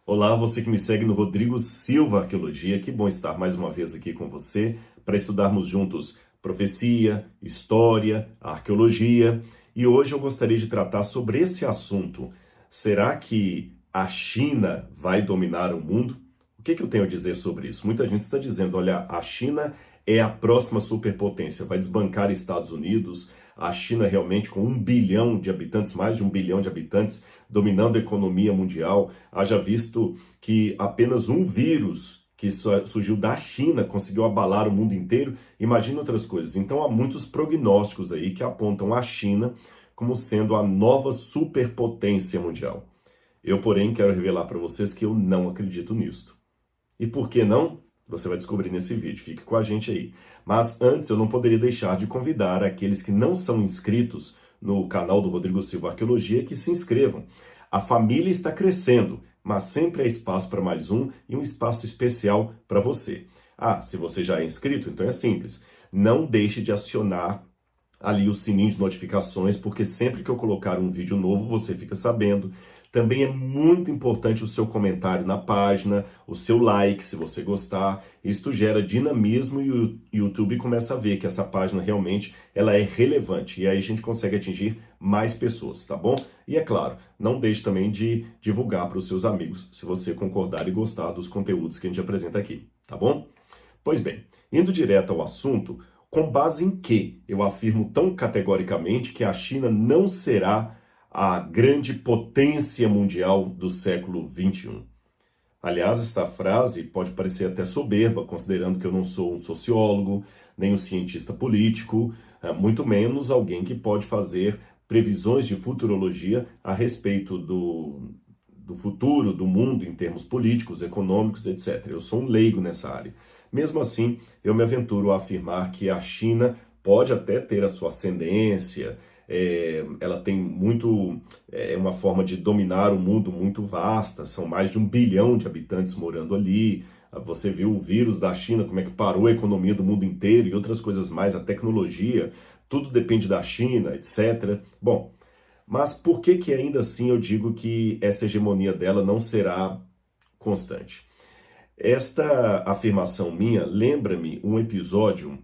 Olá, você que me segue no Rodrigo Silva Arqueologia, que bom estar mais uma vez aqui com você para estudarmos juntos profecia, história, arqueologia. E hoje eu gostaria de tratar sobre esse assunto. Será que a China vai dominar o mundo? O que eu tenho a dizer sobre isso? Muita gente está dizendo, olha, a China é a próxima superpotência, vai desbancar Estados Unidos. A China realmente com 1 bilhão de habitantes, mais de 1 bilhão de habitantes, dominando a economia mundial. Haja visto que apenas um vírus que surgiu da China conseguiu abalar o mundo inteiro. Imagina outras coisas. Então há muitos prognósticos aí que apontam a China como sendo a nova superpotência mundial. Eu, porém, quero revelar para vocês que eu não acredito nisto. E por que não? Você vai descobrir nesse vídeo, fique com a gente aí. Mas antes eu não poderia deixar de convidar aqueles que não são inscritos no canal do Rodrigo Silva Arqueologia que se inscrevam. A família está crescendo, mas sempre há espaço para mais um e um espaço especial para você. Ah, se você já é inscrito, então é simples. Não deixe de acionar ali o sininho de notificações, porque sempre que eu colocar um vídeo novo, você fica sabendo. Também é muito importante o seu comentário na página, o seu like, se você gostar. Isto gera dinamismo e o YouTube começa a ver que essa página realmente ela é relevante. E aí a gente consegue atingir mais pessoas, tá bom? E é claro, não deixe também de divulgar para os seus amigos, se você concordar e gostar dos conteúdos que a gente apresenta aqui, tá bom? Pois bem, indo direto ao assunto, com base em que eu afirmo tão categoricamente que a China não será a grande potência mundial do século XXI. Aliás, esta frase pode parecer até soberba, considerando que eu não sou um sociólogo, nem um cientista político, muito menos alguém que pode fazer previsões de futurologia a respeito do futuro do mundo em termos políticos, econômicos, etc. Eu sou um leigo nessa área. Mesmo assim, eu me aventuro a afirmar que a China pode até ter a sua ascendência, ela tem uma forma de dominar o mundo muito vasta, são mais de 1 bilhão de habitantes morando ali. Você viu o vírus da China, como é que parou a economia do mundo inteiro e outras coisas mais, a tecnologia, tudo depende da China, etc. Bom, mas por que ainda assim eu digo que essa hegemonia dela não será constante? Esta afirmação minha lembra-me um episódio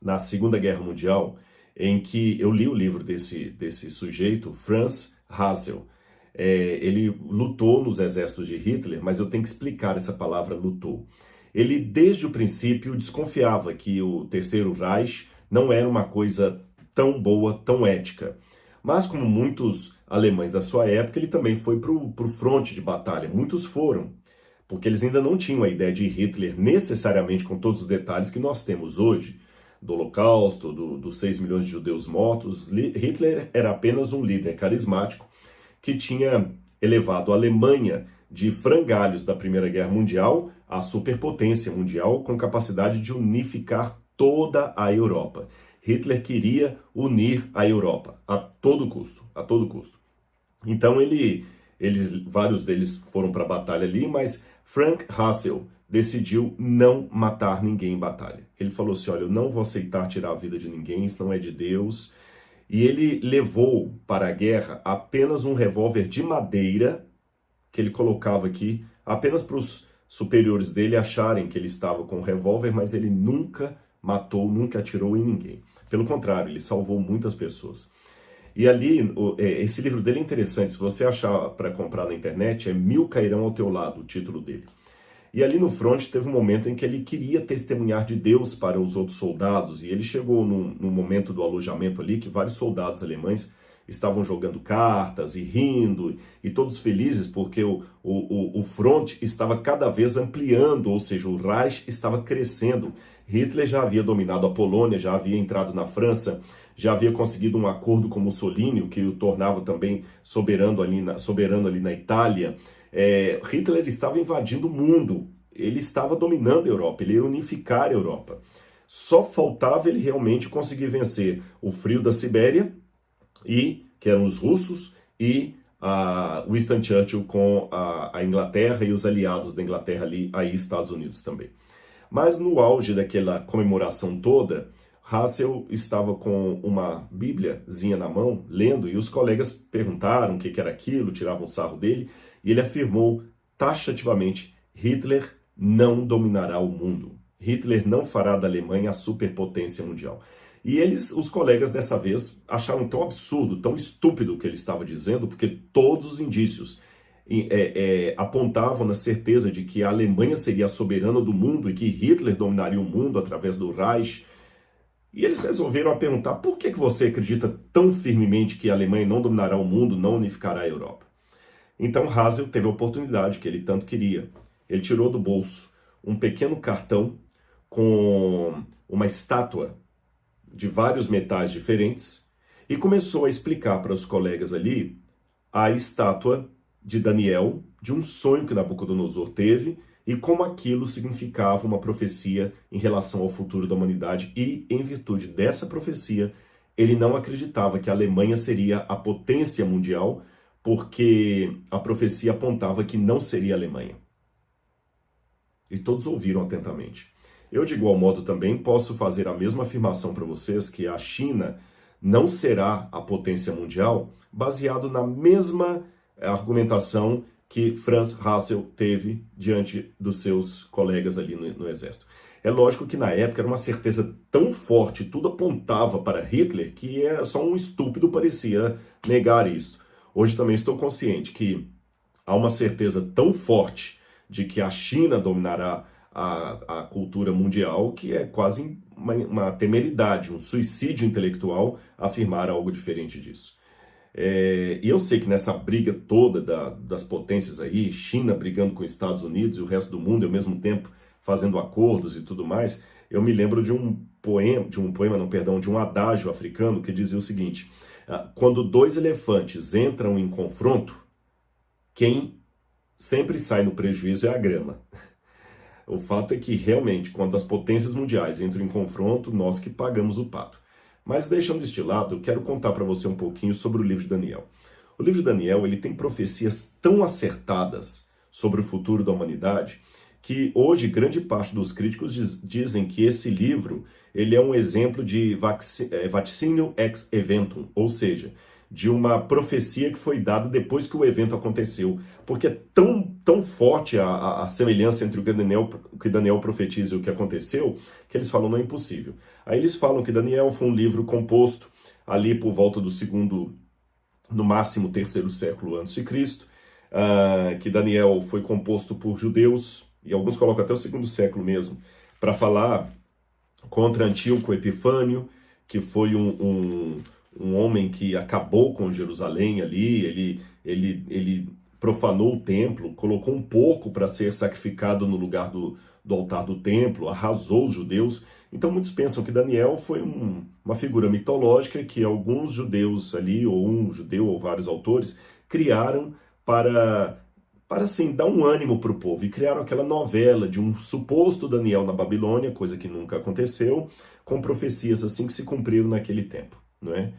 na Segunda Guerra Mundial em que eu li o livro desse sujeito, Franz Hassel. Ele lutou nos exércitos de Hitler, mas eu tenho que explicar essa palavra lutou. Ele, desde o princípio, desconfiava que o Terceiro Reich não era uma coisa tão boa, tão ética. Mas, como muitos alemães da sua época, ele também foi para o fronte de batalha. Muitos foram, porque eles ainda não tinham a ideia de Hitler necessariamente com todos os detalhes que nós temos hoje, do Holocausto, dos 6 milhões de judeus mortos. Hitler era apenas um líder carismático que tinha elevado a Alemanha de frangalhos da Primeira Guerra Mundial à superpotência mundial com capacidade de unificar toda a Europa. Hitler queria unir a Europa a todo custo, a todo custo. Então vários deles foram para a batalha ali, mas Frank Hassel decidiu não matar ninguém em batalha. Ele falou assim, olha, eu não vou aceitar tirar a vida de ninguém, isso não é de Deus. E ele levou para a guerra apenas um revólver de madeira, que ele colocava aqui, apenas para os superiores dele acharem que ele estava com um revólver, mas ele nunca matou, nunca atirou em ninguém. Pelo contrário, ele salvou muitas pessoas. E ali, esse livro dele é interessante, se você achar para comprar na internet, é Mil Cairão ao Teu Lado, o título dele. E ali no front teve um momento em que ele queria testemunhar de Deus para os outros soldados, e ele chegou num momento do alojamento ali que vários soldados alemães estavam jogando cartas e rindo, e todos felizes porque o front estava cada vez ampliando, ou seja, o Reich estava crescendo. Hitler já havia dominado a Polônia, já havia entrado na França, já havia conseguido um acordo com Mussolini, o que o tornava também soberano ali na Itália. Hitler estava invadindo o mundo, ele estava dominando a Europa, ele ia unificar a Europa. Só faltava ele realmente conseguir vencer o frio da Sibéria, que eram os russos, e Winston Churchill com a Inglaterra e os aliados da Inglaterra ali, aí Estados Unidos também. Mas no auge daquela comemoração toda, Hassel estava com uma bíbliazinha na mão, lendo, e os colegas perguntaram o que era aquilo, tiravam sarro dele, e ele afirmou taxativamente: Hitler não dominará o mundo. Hitler não fará da Alemanha a superpotência mundial. E eles, os colegas dessa vez, acharam tão absurdo, tão estúpido o que ele estava dizendo, porque todos os indícios apontavam na certeza de que a Alemanha seria a soberana do mundo e que Hitler dominaria o mundo através do Reich. E eles resolveram perguntar: por que você acredita tão firmemente que a Alemanha não dominará o mundo, não unificará a Europa? Então Hazel teve a oportunidade que ele tanto queria. Ele tirou do bolso um pequeno cartão com uma estátua de vários metais diferentes e começou a explicar para os colegas ali a estátua de Daniel, de um sonho que Nabucodonosor teve e como aquilo significava uma profecia em relação ao futuro da humanidade. E, em virtude dessa profecia, ele não acreditava que a Alemanha seria a potência mundial, porque a profecia apontava que não seria a Alemanha. E todos ouviram atentamente. Eu, de igual modo, também posso fazer a mesma afirmação para vocês, que a China não será a potência mundial, baseado na mesma argumentação que Franz Hassel teve diante dos seus colegas ali no exército. É lógico que na época era uma certeza tão forte, tudo apontava para Hitler, que só um estúpido parecia negar isso. Hoje também estou consciente que há uma certeza tão forte de que a China dominará a cultura mundial, que é quase uma temeridade, um suicídio intelectual afirmar algo diferente disso. E eu sei que nessa briga toda das potências aí, China brigando com os Estados Unidos e o resto do mundo, e ao mesmo tempo fazendo acordos e tudo mais, eu me lembro de um adágio africano que dizia o seguinte: quando dois elefantes entram em confronto, quem sempre sai no prejuízo é a grama. O fato é que, realmente, quando as potências mundiais entram em confronto, nós que pagamos o pato. Mas, deixando este lado, eu quero contar para você um pouquinho sobre o livro de Daniel. O livro de Daniel, ele tem profecias tão acertadas sobre o futuro da humanidade que, hoje, grande parte dos críticos dizem que esse livro ele é um exemplo de vaticínio ex eventum, ou seja, de uma profecia que foi dada depois que o evento aconteceu, porque é tão forte a semelhança entre o que Daniel profetiza e o que aconteceu, que eles falam: não é impossível. Aí eles falam que Daniel foi um livro composto ali por volta do segundo, no máximo terceiro século antes de Cristo, que Daniel foi composto por judeus, e alguns colocam até o segundo século mesmo, para falar contra Antíoco Epifânio, que foi um homem que acabou com Jerusalém ali. Ele profanou o templo, colocou um porco para ser sacrificado no lugar do altar do templo, arrasou os judeus. Então muitos pensam que Daniel foi uma figura mitológica que alguns judeus ali, ou um judeu ou vários autores, criaram para assim, dar um ânimo para o povo. E criaram aquela novela de um suposto Daniel na Babilônia, coisa que nunca aconteceu, com profecias assim que se cumpriram naquele tempo, não é?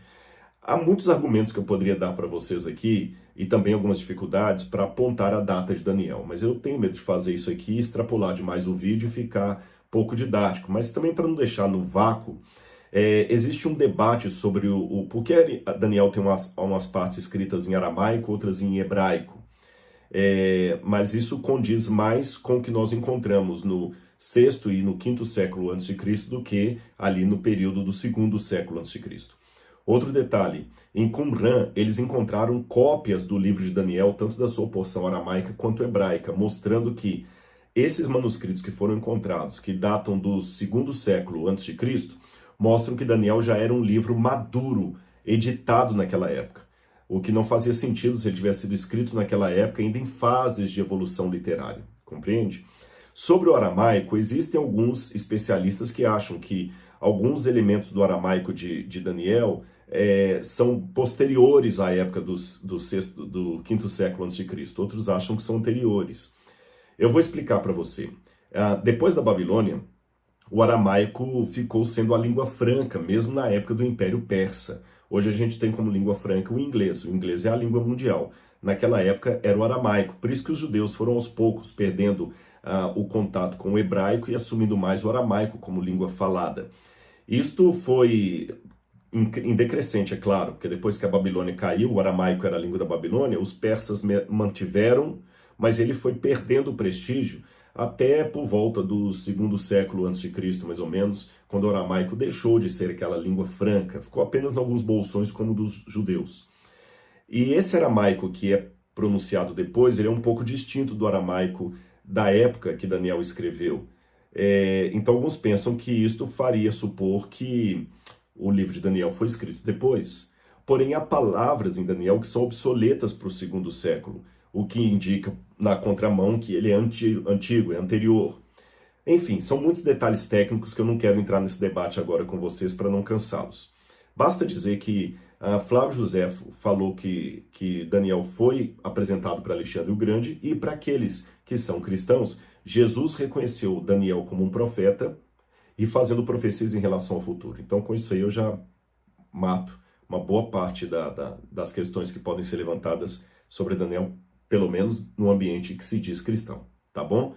Há muitos argumentos que eu poderia dar para vocês aqui e também algumas dificuldades para apontar a data de Daniel, mas eu tenho medo de fazer isso aqui, extrapolar demais o vídeo e ficar pouco didático, mas também para não deixar no vácuo. Existe um debate sobre por que Daniel tem umas partes escritas em aramaico, outras em hebraico. Mas isso condiz mais com o que nós encontramos no sexto e no quinto século antes de Cristo do que ali no período do segundo século antes de Cristo. Outro detalhe: em Qumran eles encontraram cópias do livro de Daniel, tanto da sua porção aramaica quanto hebraica, mostrando que esses manuscritos que foram encontrados, que datam do segundo século antes de Cristo, mostram que Daniel já era um livro maduro, editado naquela época. O que não fazia sentido se ele tivesse sido escrito naquela época, ainda em fases de evolução literária. Compreende? Sobre o aramaico, existem alguns especialistas que acham que alguns elementos do aramaico de Daniel são posteriores à época do quinto século antes de Cristo. Outros acham que são anteriores. Eu vou explicar para você. Depois da Babilônia, o aramaico ficou sendo a língua franca, mesmo na época do Império Persa. Hoje a gente tem como língua franca o inglês. O inglês é a língua mundial. Naquela época era o aramaico. Por isso que os judeus foram aos poucos perdendo o contato com o hebraico e assumindo mais o aramaico como língua falada. Isto foi em decrescente, é claro, porque depois que a Babilônia caiu, o aramaico era a língua da Babilônia, os persas mantiveram, mas ele foi perdendo prestígio até por volta do segundo século antes de Cristo, mais ou menos, quando o aramaico deixou de ser aquela língua franca, ficou apenas em alguns bolsões como o dos judeus. E esse aramaico que é pronunciado depois, ele é um pouco distinto do aramaico da época que Daniel escreveu. Então alguns pensam que isto faria supor que o livro de Daniel foi escrito depois. Porém, há palavras em Daniel que são obsoletas para o segundo século, o que indica na contramão que ele é antigo, é anterior. Enfim, são muitos detalhes técnicos que eu não quero entrar nesse debate agora com vocês para não cansá-los. Basta dizer que Flávio Josefo falou que Daniel foi apresentado para Alexandre o Grande, e para aqueles que são cristãos, Jesus reconheceu Daniel como um profeta e fazendo profecias em relação ao futuro. Então, com isso aí, eu já mato uma boa parte das questões que podem ser levantadas sobre Daniel, pelo menos no ambiente que se diz cristão, tá bom?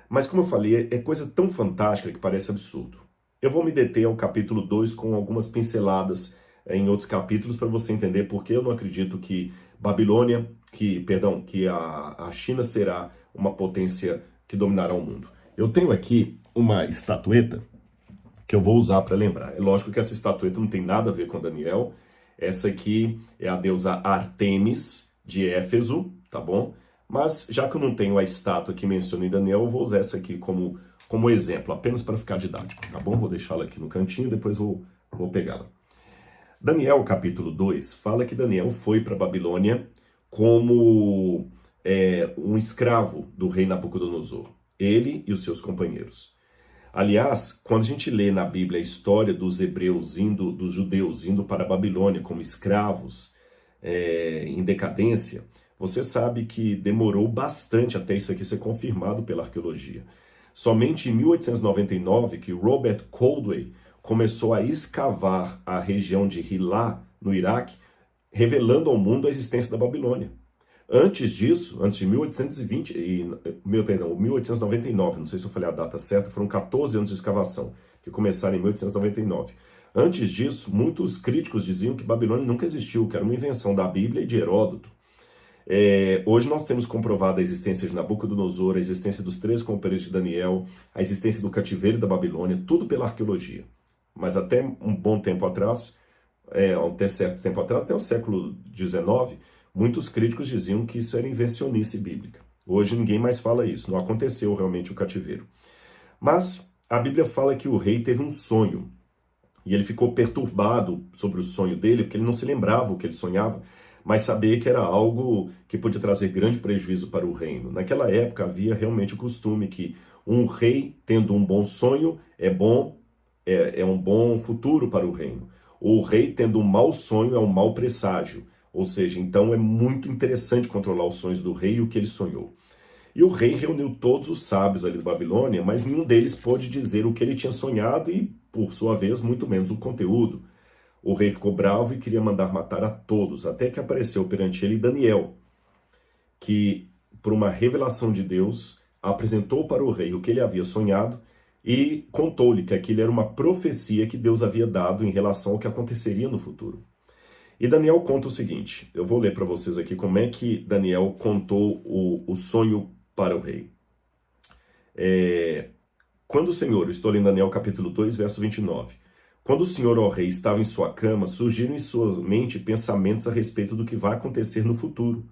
Mas como eu falei, é coisa tão fantástica que parece absurdo. Eu vou me deter ao capítulo 2 com algumas pinceladas em outros capítulos para você entender porque eu não acredito que que a China será uma potência que dominará o mundo. Eu tenho aqui uma estatueta que eu vou usar para lembrar. É lógico que essa estatueta não tem nada a ver com Daniel. Essa aqui é a deusa Ártemis de Éfeso, tá bom? Mas já que eu não tenho a estátua que menciona em Daniel, eu vou usar essa aqui como exemplo, apenas para ficar didático, tá bom? Vou deixá-la aqui no cantinho, depois vou pegá-la. Daniel, capítulo 2, fala que Daniel foi para a Babilônia como um escravo do rei Nabucodonosor, ele e os seus companheiros. Aliás, quando a gente lê na Bíblia a história dos judeus indo para a Babilônia como escravos em decadência, você sabe que demorou bastante até isso aqui ser confirmado pela arqueologia. Somente em 1899 que Robert Caldwell começou a escavar a região de Hilá, no Iraque, revelando ao mundo a existência da Babilônia. Antes disso, antes de 1899, não sei se eu falei a data certa, foram 14 anos de escavação, que começaram em 1899. Antes disso, muitos críticos diziam que Babilônia nunca existiu, que era uma invenção da Bíblia e de Heródoto. Hoje nós temos comprovado a existência de Nabucodonosor, a existência dos 13 companheiros de Daniel, a existência do cativeiro da Babilônia, tudo pela arqueologia. Mas até um bom tempo atrás, até certo tempo atrás, até o século XIX, muitos críticos diziam que isso era invencionice bíblica. Hoje ninguém mais fala isso, não aconteceu realmente o cativeiro. Mas a Bíblia fala que o rei teve um sonho, e ele ficou perturbado sobre o sonho dele, porque ele não se lembrava o que ele sonhava, mas sabia que era algo que podia trazer grande prejuízo para o reino. Naquela época havia realmente o costume que um rei, tendo um bom sonho, é um bom futuro para o reino. O rei, tendo um mau sonho, é um mau presságio. Ou seja, então é muito interessante controlar os sonhos do rei e o que ele sonhou. E o rei reuniu todos os sábios ali da Babilônia, mas nenhum deles pôde dizer o que ele tinha sonhado e, por sua vez, muito menos o conteúdo. O rei ficou bravo e queria mandar matar a todos, até que apareceu perante ele Daniel, que, por uma revelação de Deus, apresentou para o rei o que ele havia sonhado e contou-lhe que aquilo era uma profecia que Deus havia dado em relação ao que aconteceria no futuro. E Daniel conta o seguinte, eu vou ler para vocês aqui como é que Daniel contou o sonho para o rei. Quando o Senhor, estou lendo Daniel capítulo 2, verso 29, quando o Senhor, ó rei, estava em sua cama, surgiram em sua mente pensamentos a respeito do que vai acontecer no futuro.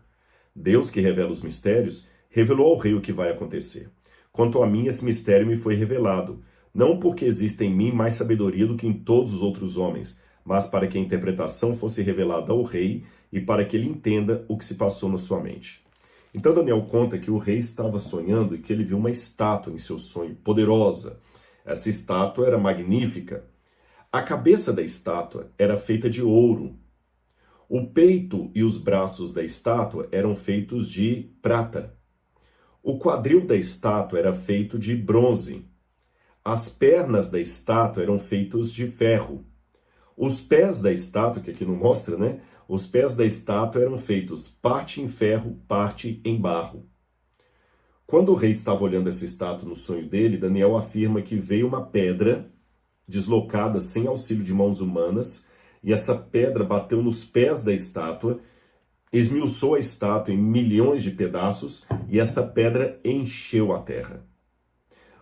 Deus, que revela os mistérios, revelou ao rei o que vai acontecer. Quanto a mim, esse mistério me foi revelado, não porque existe em mim mais sabedoria do que em todos os outros homens, mas para que a interpretação fosse revelada ao rei e para que ele entenda o que se passou na sua mente. Então Daniel conta que o rei estava sonhando e que ele viu uma estátua em seu sonho, poderosa. Essa estátua era magnífica. A cabeça da estátua era feita de ouro. O peito e os braços da estátua eram feitos de prata. O quadril da estátua era feito de bronze. As pernas da estátua eram feitos de ferro. Os pés da estátua, que aqui não mostra, né? Os pés da estátua eram feitos parte em ferro, parte em barro. Quando o rei estava olhando essa estátua no sonho dele, Daniel afirma que veio uma pedra deslocada sem auxílio de mãos humanas, e essa pedra bateu nos pés da estátua, esmiuçou a estátua em milhões de pedaços e essa pedra encheu a terra.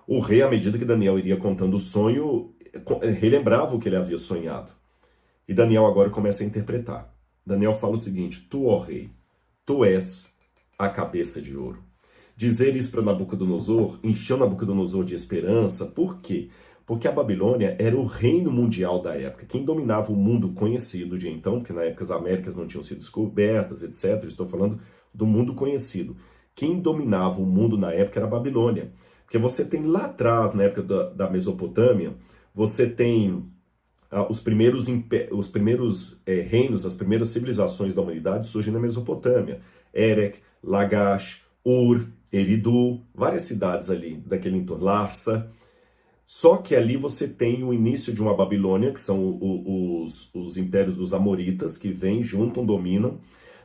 O rei, à medida que Daniel iria contando o sonho, relembrava o que ele havia sonhado. E Daniel agora começa a interpretar. Daniel fala o seguinte: tu, ó rei, tu és a cabeça de ouro. Dizer isso para Nabucodonosor encheu Nabucodonosor de esperança. Por quê? Porque a Babilônia era o reino mundial da época. Quem dominava o mundo conhecido de então, porque na época as Américas não tinham sido descobertas, etc. Estou falando do mundo conhecido. Quem dominava o mundo na época era a Babilônia. Porque você tem lá atrás, na época da Mesopotâmia, você tem os primeiros reinos, as primeiras civilizações da humanidade surgem na Mesopotâmia. Erech, Lagash, Ur, Eridu, várias cidades ali daquele entorno, Larsa. Só que ali você tem o início de uma Babilônia, que são os impérios dos Amoritas, que vêm, juntam, dominam.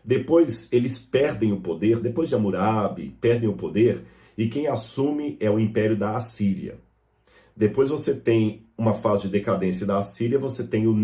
Depois eles perdem o poder, depois de Hammurabi, perdem o poder, e quem assume é o Império da Assíria. Depois você tem uma fase de decadência da Assíria, você tem o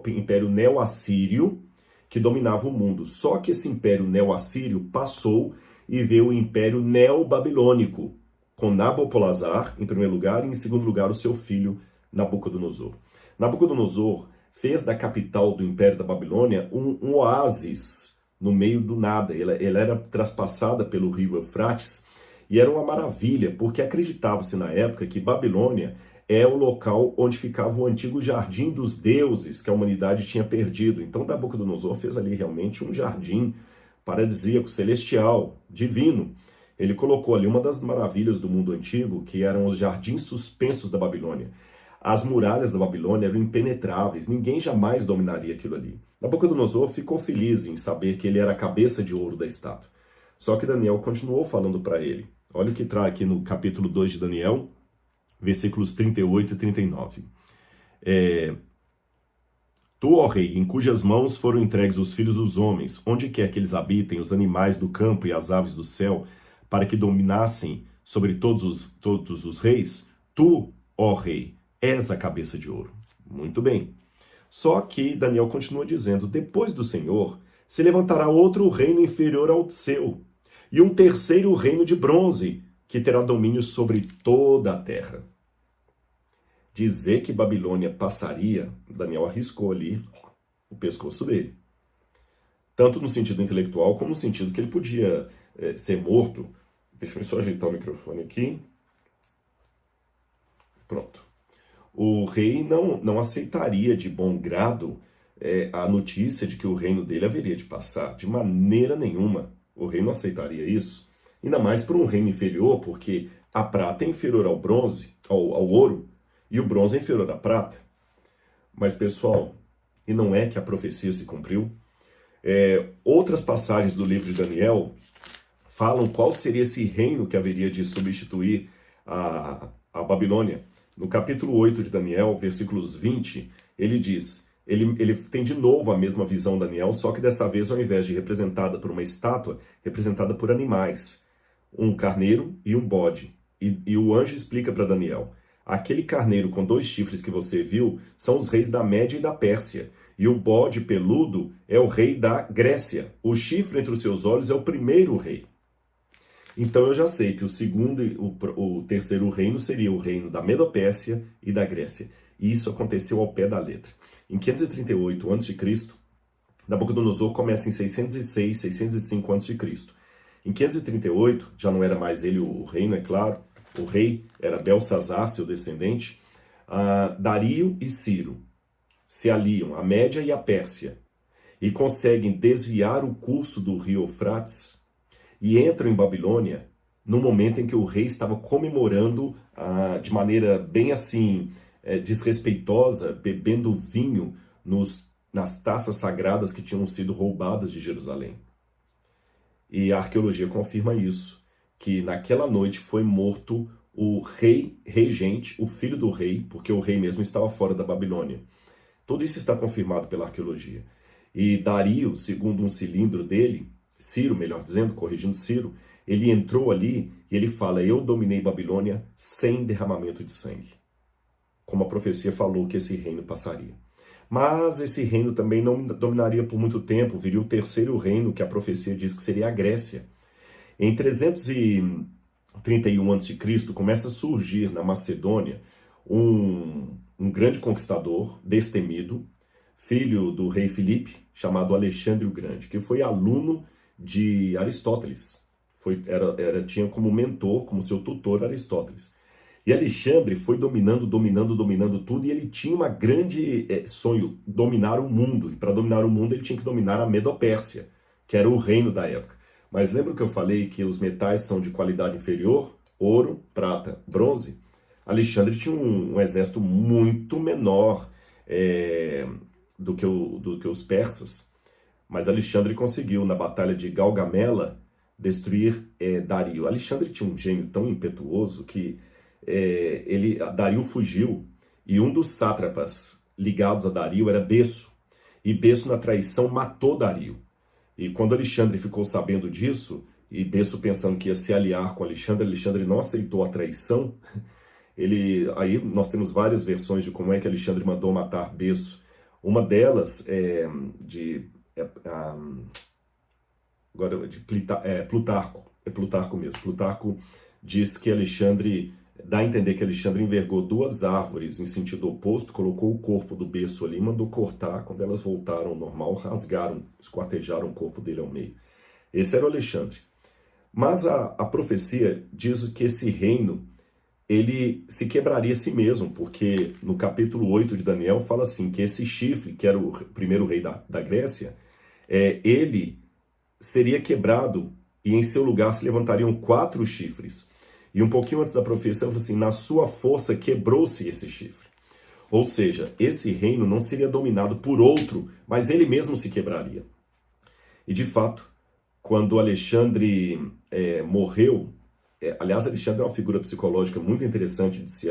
Império Neo-Assírio, que dominava o mundo. Só que esse Império Neo-Assírio passou e veio o Império Neo-Babilônico, com Nabopolassar, em primeiro lugar, e em segundo lugar o seu filho Nabucodonosor. Nabucodonosor fez da capital do Império da Babilônia um oásis no meio do nada. Ela era traspassada pelo rio Eufrates e era uma maravilha, porque acreditava-se na época que Babilônia é o local onde ficava o antigo jardim dos deuses que a humanidade tinha perdido. Então Nabucodonosor fez ali realmente um jardim paradisíaco, celestial, divino. Ele colocou ali uma das maravilhas do mundo antigo, que eram os jardins suspensos da Babilônia. As muralhas da Babilônia eram impenetráveis, ninguém jamais dominaria aquilo ali. Nabucodonosor ficou feliz em saber que ele era a cabeça de ouro da estátua. Só que Daniel continuou falando para ele. Olha o que traz aqui no capítulo 2 de Daniel, versículos 38 e 39. Tu, ó rei, em cujas mãos foram entregues os filhos dos homens, onde quer que eles habitem, os animais do campo e as aves do céu, para que dominassem sobre todos os reis, tu, ó rei, és a cabeça de ouro. Muito bem. Só que Daniel continua dizendo, depois do Senhor, se levantará outro reino inferior ao seu, e um terceiro reino de bronze, que terá domínio sobre toda a terra. Dizer que Babilônia passaria, Daniel arriscou ali o pescoço dele. Tanto no sentido intelectual, como no sentido que ele podia ser morto. Deixa eu só ajeitar o microfone aqui. Pronto. O rei não aceitaria de bom grado a notícia de que o reino dele haveria de passar. De maneira nenhuma. O rei não aceitaria isso. Ainda mais para um reino inferior, porque a prata é inferior ao bronze, ao ouro, e o bronze é inferior à prata. Mas, pessoal, e não é que a profecia se cumpriu? Outras passagens do livro de Daniel falam qual seria esse reino que haveria de substituir a Babilônia. No capítulo 8 de Daniel, versículos 20, ele diz, ele tem de novo a mesma visão Daniel, só que dessa vez, ao invés de representada por uma estátua, representada por animais, um carneiro e um bode. E o anjo explica para Daniel, aquele carneiro com 2 chifres que você viu são os reis da Média e da Pérsia, e o bode peludo é o rei da Grécia. O chifre entre os seus olhos é o primeiro rei. Então eu já sei que o segundo e o terceiro reino seria o reino da Medo-Pérsia e da Grécia. E isso aconteceu ao pé da letra. Em 538 a.C., Nabucodonosor começa em 606, 605 a.C. Em 538, já não era mais ele o reino, é claro, o rei era Belsazar, seu descendente. Dario e Ciro se aliam, a Média e a Pérsia, e conseguem desviar o curso do rio Eufrates e entram em Babilônia no momento em que o rei estava comemorando de maneira bem assim desrespeitosa, bebendo vinho nas taças sagradas que tinham sido roubadas de Jerusalém. E a arqueologia confirma isso, que naquela noite foi morto o rei regente, o filho do rei, porque o rei mesmo estava fora da Babilônia. Tudo isso está confirmado pela arqueologia. E Dario, segundo um cilindro dele, Ciro, melhor dizendo, corrigindo Ciro, ele entrou ali e ele fala, eu dominei Babilônia sem derramamento de sangue. Como a profecia falou que esse reino passaria. Mas esse reino também não dominaria por muito tempo, viria o terceiro reino, que a profecia diz que seria a Grécia. Em 331 a.C., começa a surgir na Macedônia um grande conquistador, destemido, filho do rei Filipe, chamado Alexandre o Grande, que foi aluno de Aristóteles. Tinha como mentor, como seu tutor, Aristóteles. E Alexandre foi dominando tudo, e ele tinha uma grande sonho, dominar o mundo. E para dominar o mundo ele tinha que dominar a Medopérsia, que era o reino da época. Mas lembra que eu falei que os metais são de qualidade inferior? Ouro, prata, bronze? Alexandre tinha um exército muito menor do que os persas. Mas Alexandre conseguiu, na batalha de Gaugamela, destruir Dario. Alexandre tinha um gênio tão impetuoso que Dario fugiu, e um dos sátrapas ligados a Dario era Besso. E Besso, na traição, matou Dario. E quando Alexandre ficou sabendo disso, e Besso pensando que ia se aliar com Alexandre não aceitou a traição. Aí nós temos várias versões de como é que Alexandre mandou matar Besso. Uma delas Plutarco. É Plutarco mesmo. Plutarco diz que Alexandre, dá a entender que Alexandre envergou duas árvores em sentido oposto, colocou o corpo do Besso ali e mandou cortar. Quando elas voltaram ao normal, rasgaram, esquartejaram o corpo dele ao meio. Esse era o Alexandre. Mas a profecia diz que esse reino, ele se quebraria a si mesmo, porque no capítulo 8 de Daniel fala assim, que esse chifre, que era o primeiro rei da Grécia, ele seria quebrado e em seu lugar se levantariam 4 chifres. E um pouquinho antes da profecia, fala assim, na sua força quebrou-se esse chifre. Ou seja, esse reino não seria dominado por outro, mas ele mesmo se quebraria. E de fato, quando Alexandre morreu, aliás, Alexandre é uma figura psicológica muito interessante de se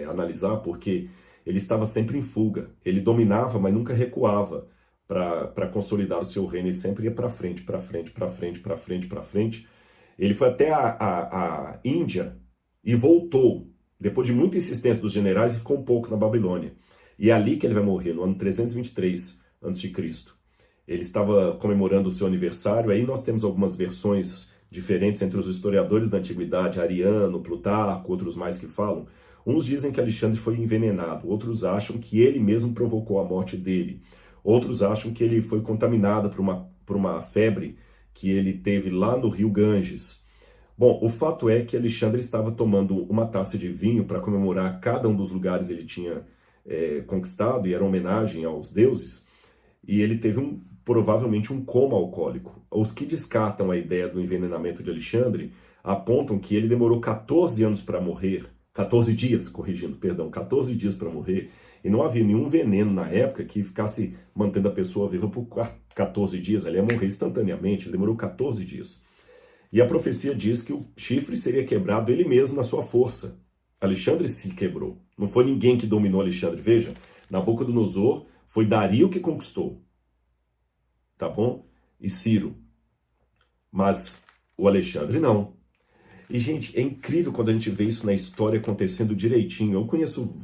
analisar, porque ele estava sempre em fuga. Ele dominava, mas nunca recuava para consolidar o seu reino. Ele sempre ia para frente, para frente, para frente, para frente, para frente. Ele foi até a Índia e voltou, depois de muita insistência dos generais, e ficou um pouco na Babilônia. E é ali que ele vai morrer, no ano 323 a.C. Ele estava comemorando o seu aniversário. Aí nós temos algumas versões diferentes entre os historiadores da antiguidade, Ariano, Plutarco, outros mais que falam. Uns dizem que Alexandre foi envenenado, outros acham que ele mesmo provocou a morte dele. Outros acham que ele foi contaminado por uma febre que ele teve lá no rio Ganges. Bom, o fato é que Alexandre estava tomando uma taça de vinho para comemorar cada um dos lugares que ele tinha conquistado, e era homenagem aos deuses, e ele teve provavelmente um coma alcoólico. Os que descartam a ideia do envenenamento de Alexandre apontam que ele demorou 14 anos para morrer, 14 dias, corrigindo, perdão, 14 dias para morrer, e não havia nenhum veneno na época que ficasse mantendo a pessoa viva por 14 dias, ele ia morrer instantaneamente, ele demorou 14 dias. E a profecia diz que o chifre seria quebrado ele mesmo na sua força. Alexandre se quebrou, não foi ninguém que dominou Alexandre. Veja, Nabucodonosor foi Dario que conquistou, tá bom? E Ciro. Mas o Alexandre não. E, gente, é incrível quando a gente vê isso na história acontecendo direitinho. Eu conheço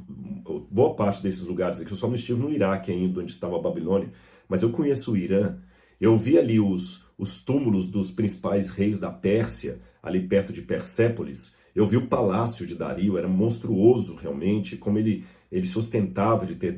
boa parte desses lugares aqui. Eu só não estive no Iraque ainda, onde estava a Babilônia, mas eu conheço o Irã. Eu vi ali os túmulos dos principais reis da Pérsia, ali perto de Persépolis. Eu vi o palácio de Dario, era monstruoso realmente, como ele se ostentava de ter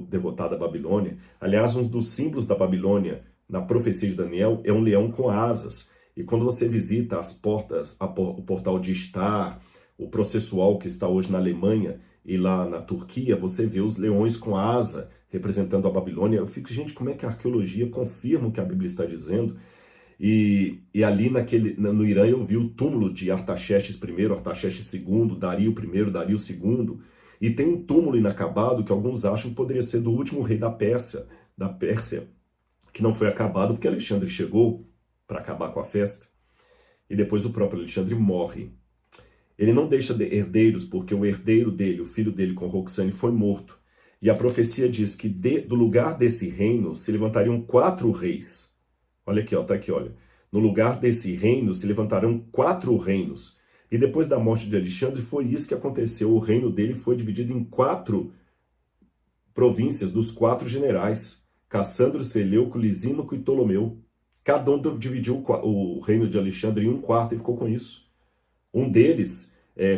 derrotado a Babilônia. Aliás, um dos símbolos da Babilônia, na profecia de Daniel, é um leão com asas. E quando você visita as portas, o portal de Ishtar, o processual que está hoje na Alemanha e lá na Turquia, você vê os leões com asa representando a Babilônia. Eu fico, gente, como é que a arqueologia confirma o que a Bíblia está dizendo? E ali no Irã eu vi o túmulo de Artaxerxes I, Artaxerxes II, Dario I, Dario II. E tem um túmulo inacabado que alguns acham que poderia ser do último rei da Pérsia, que não foi acabado porque Alexandre chegou para acabar com a festa. E depois o próprio Alexandre morre. Ele não deixa herdeiros porque o herdeiro dele, o filho dele com Roxane, foi morto. E a profecia diz que do lugar desse reino se levantariam 4 reis. Olha aqui, ó, tá aqui, olha. No lugar desse reino se levantarão 4 reinos. E depois da morte de Alexandre foi isso que aconteceu. O reino dele foi dividido em 4 províncias dos 4 generais, Cassandro, Seleuco, Lisímaco e Ptolomeu. Cada um dividiu o reino de Alexandre em um quarto e ficou com isso. Um deles,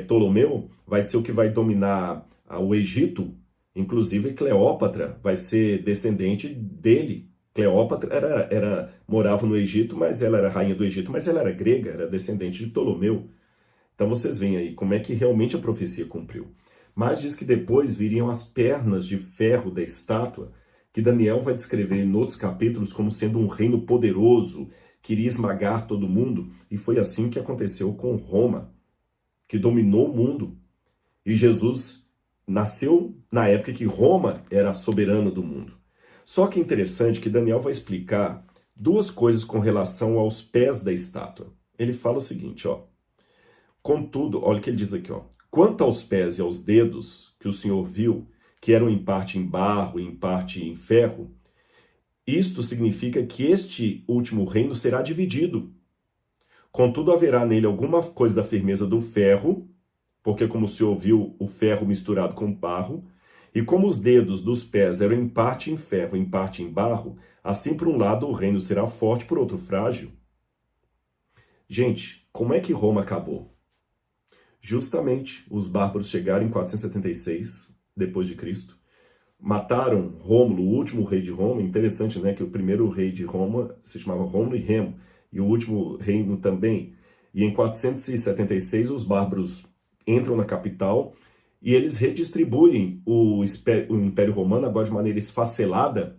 Ptolomeu, vai ser o que vai dominar o Egito. Inclusive, Cleópatra vai ser descendente dele. Cleópatra morava no Egito, mas ela era rainha do Egito, mas ela era grega, era descendente de Ptolomeu. Então vocês veem aí como é que realmente a profecia cumpriu. Mas diz que depois viriam as pernas de ferro da estátua, que Daniel vai descrever em outros capítulos como sendo um reino poderoso, que iria esmagar todo mundo. E foi assim que aconteceu com Roma, que dominou o mundo. E Jesus nasceu na época que Roma era soberana do mundo. Só que é interessante que Daniel vai explicar duas coisas com relação aos pés da estátua. Ele fala o seguinte, ó. Contudo, olha o que ele diz aqui, ó. Quanto aos pés e aos dedos que o Senhor viu, que eram em parte em barro e em parte em ferro, isto significa que este último reino será dividido. Contudo, haverá nele alguma coisa da firmeza do ferro, porque como o Senhor viu o ferro misturado com barro, e como os dedos dos pés eram em parte em ferro, em parte em barro, assim por um lado o reino será forte, por outro frágil. Gente, como é que Roma acabou? Justamente, os bárbaros chegaram em 476 depois de Cristo, mataram Rômulo, o último rei de Roma. Interessante, né, que o primeiro rei de Roma se chamava Rômulo e Remo, e o último reino também. E em 476 os bárbaros entram na capital e eles redistribuem o Império Romano agora de maneira esfacelada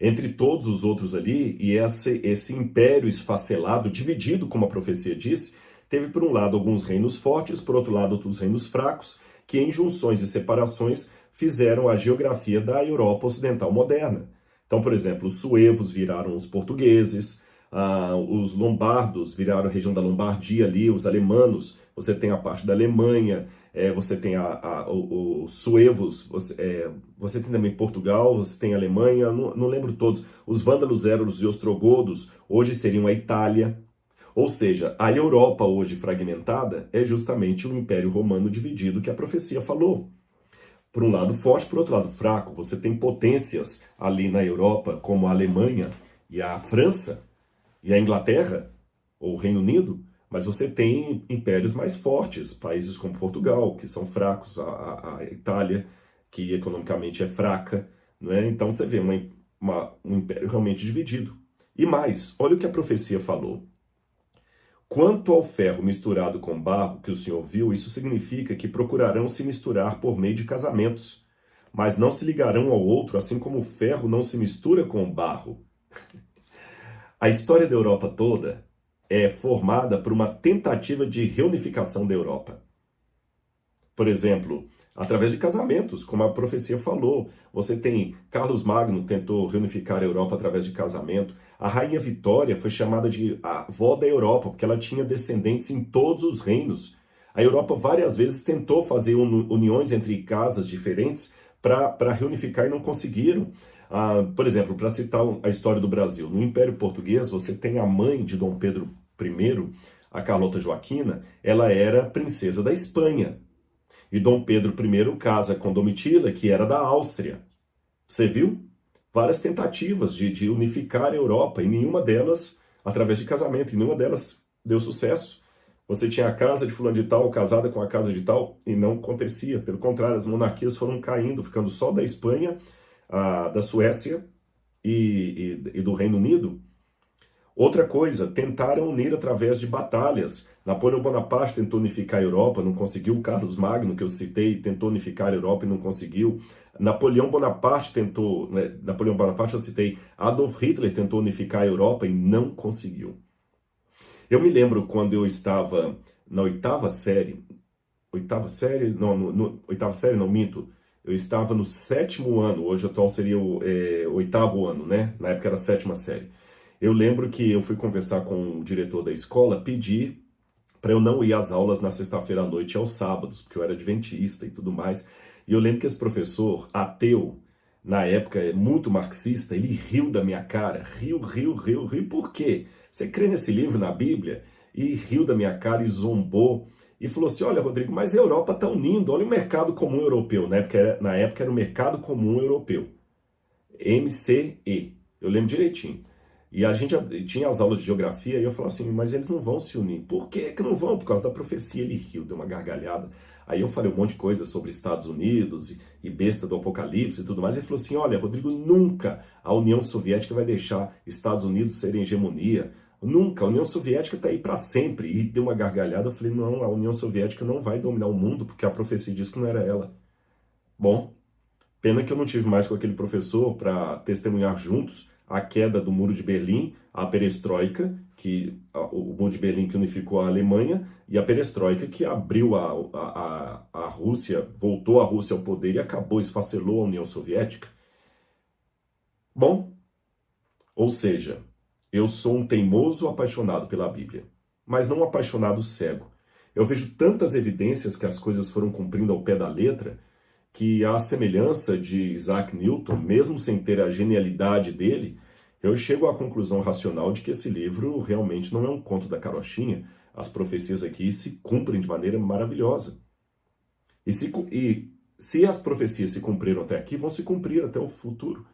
entre todos os outros ali, e esse império esfacelado, dividido, como a profecia disse, teve por um lado alguns reinos fortes, por outro lado outros reinos fracos, que em junções e separações fizeram a geografia da Europa Ocidental moderna. Então, por exemplo, os suevos viraram os portugueses, os lombardos viraram a região da Lombardia ali, os alemanos, você tem a parte da Alemanha, você tem os suevos, você tem também Portugal, você tem a Alemanha, não lembro todos. Os vândalos eram os ostrogodos, hoje seriam a Itália. Ou seja, a Europa hoje fragmentada é justamente o Império Romano dividido que a profecia falou. Por um lado forte, por outro lado fraco. Você tem potências ali na Europa, como a Alemanha e a França e a Inglaterra, ou o Reino Unido, mas você tem impérios mais fortes, países como Portugal, que são fracos, a Itália, que economicamente é fraca, não é? Então você vê um império realmente dividido. E mais, olha o que a profecia falou. Quanto ao ferro misturado com barro que o Senhor viu, isso significa que procurarão se misturar por meio de casamentos, mas não se ligarão ao outro, assim como o ferro não se mistura com o barro. A história da Europa toda é formada por uma tentativa de reunificação da Europa. Por exemplo, através de casamentos, como a profecia falou. Você tem Carlos Magno tentou reunificar a Europa através de casamento. A Rainha Vitória foi chamada de a avó da Europa, porque ela tinha descendentes em todos os reinos. A Europa várias vezes tentou fazer uniões entre casas diferentes para reunificar e não conseguiram. Por exemplo, para citar a história do Brasil, no Império Português você tem a mãe de Dom Pedro I, a Carlota Joaquina, ela era princesa da Espanha. E Dom Pedro I casa com Domitila, que era da Áustria. Você viu? Várias tentativas de unificar a Europa, e nenhuma delas, através de casamento, e nenhuma delas deu sucesso. Você tinha a casa de fulano de tal casada com a casa de tal, e não acontecia. Pelo contrário, as monarquias foram caindo, ficando só da Espanha, da Suécia e do Reino Unido. Outra coisa, tentaram unir através de batalhas. Napoleão Bonaparte tentou unificar a Europa, não conseguiu. Carlos Magno, que eu citei, tentou unificar a Europa e não conseguiu. Napoleão Bonaparte eu citei. Adolf Hitler tentou unificar a Europa e não conseguiu. Eu me lembro quando eu estava na oitava série, minto. Eu estava no 7º ano, hoje atual seria o 8º ano, né? Na época era a 7ª série. Eu lembro que eu fui conversar com o diretor da escola, pedir para eu não ir às aulas na sexta-feira à noite e aos sábados, porque eu era adventista e tudo mais. E eu lembro que esse professor, ateu, na época muito marxista, ele riu da minha cara, riu. Por quê? Você crê nesse livro na Bíblia? E riu da minha cara e zombou. e falou assim, olha, Rodrigo, mas a Europa está unindo, olha o mercado comum europeu, na época era o mercado comum europeu, MCE, eu lembro direitinho. E a gente tinha as aulas de geografia e eu falava assim, mas eles não vão se unir. Por que não vão? Por causa da profecia. Ele riu, deu uma gargalhada. Aí eu falei um monte de coisa sobre Estados Unidos e besta do Apocalipse e tudo mais. Ele falou assim, olha, Rodrigo, nunca a União Soviética vai deixar Estados Unidos serem hegemonia. Nunca, a União Soviética está aí para sempre. E deu uma gargalhada, eu falei, não, a União Soviética não vai dominar o mundo porque a profecia diz que não era ela. Bom, pena que eu não tive mais com aquele professor para testemunhar juntos a queda do Muro de Berlim, a perestroika, o Muro de Berlim que unificou a Alemanha, e a perestroika que abriu a Rússia, voltou a Rússia ao poder e acabou, esfacelou a União Soviética. Bom, ou seja, eu sou um teimoso apaixonado pela Bíblia, mas não um apaixonado cego. Eu vejo tantas evidências que as coisas foram cumprindo ao pé da letra, que a semelhança de Isaac Newton, mesmo sem ter a genialidade dele, eu chego à conclusão racional de que esse livro realmente não é um conto da carochinha. As profecias aqui se cumprem de maneira maravilhosa. E se as profecias se cumpriram até aqui, vão se cumprir até o futuro.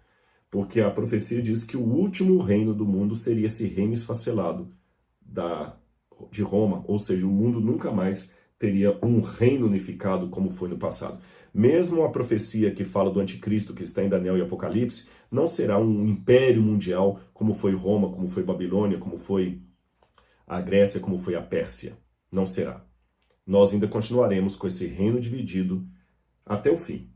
Porque a profecia diz que o último reino do mundo seria esse reino esfacelado de Roma, ou seja, o mundo nunca mais teria um reino unificado como foi no passado. Mesmo a profecia que fala do anticristo, que está em Daniel e Apocalipse, não será um império mundial como foi Roma, como foi Babilônia, como foi a Grécia, como foi a Pérsia. Não será. Nós ainda continuaremos com esse reino dividido até o fim.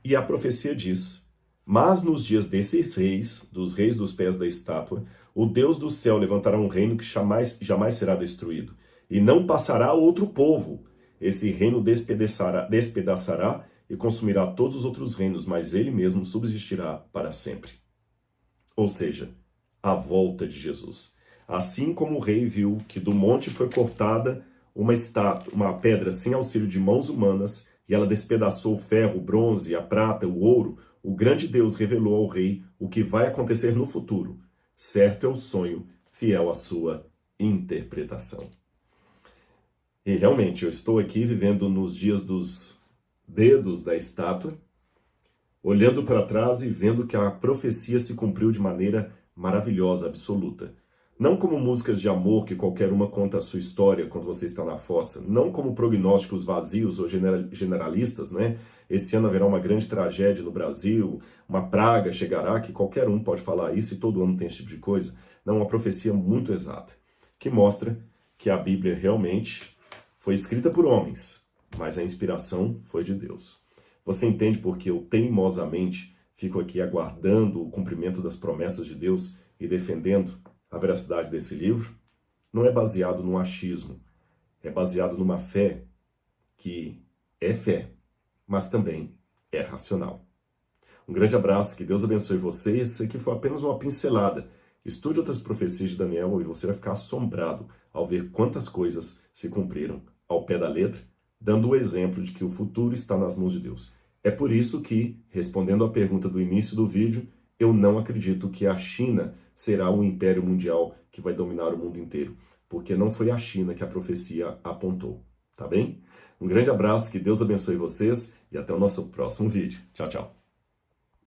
E a profecia diz, mas nos dias desses reis, dos reis dos pés da estátua, o Deus do céu levantará um reino que jamais será destruído. E não passará a outro povo. Esse reino despedaçará e consumirá todos os outros reinos, mas ele mesmo subsistirá para sempre. Ou seja, a volta de Jesus. Assim como o rei viu que do monte foi cortada uma pedra sem auxílio de mãos humanas, e ela despedaçou o ferro, o bronze, a prata, o ouro, o grande Deus revelou ao rei o que vai acontecer no futuro. Certo é o sonho, fiel à sua interpretação. E realmente, eu estou aqui vivendo nos dias dos dedos da estátua, olhando para trás e vendo que a profecia se cumpriu de maneira maravilhosa, absoluta. Não como músicas de amor que qualquer uma conta a sua história quando você está na fossa, não como prognósticos vazios ou generalistas, né? Esse ano haverá uma grande tragédia no Brasil, uma praga chegará, que qualquer um pode falar isso e todo ano tem esse tipo de coisa. Não, uma profecia muito exata, que mostra que a Bíblia realmente foi escrita por homens, mas a inspiração foi de Deus. Você entende porque eu teimosamente fico aqui aguardando o cumprimento das promessas de Deus e defendendo a veracidade desse livro? Não é baseado no achismo, é baseado numa fé que é fé, mas também é racional. Um grande abraço, que Deus abençoe você. Esse aqui foi apenas uma pincelada. Estude outras profecias de Daniel e você vai ficar assombrado ao ver quantas coisas se cumpriram ao pé da letra, dando o exemplo de que o futuro está nas mãos de Deus. É por isso que, respondendo à pergunta do início do vídeo, eu não acredito que a China será o império mundial que vai dominar o mundo inteiro, porque não foi a China que a profecia apontou, tá bem? Um grande abraço, que Deus abençoe vocês e até o nosso próximo vídeo. Tchau, tchau.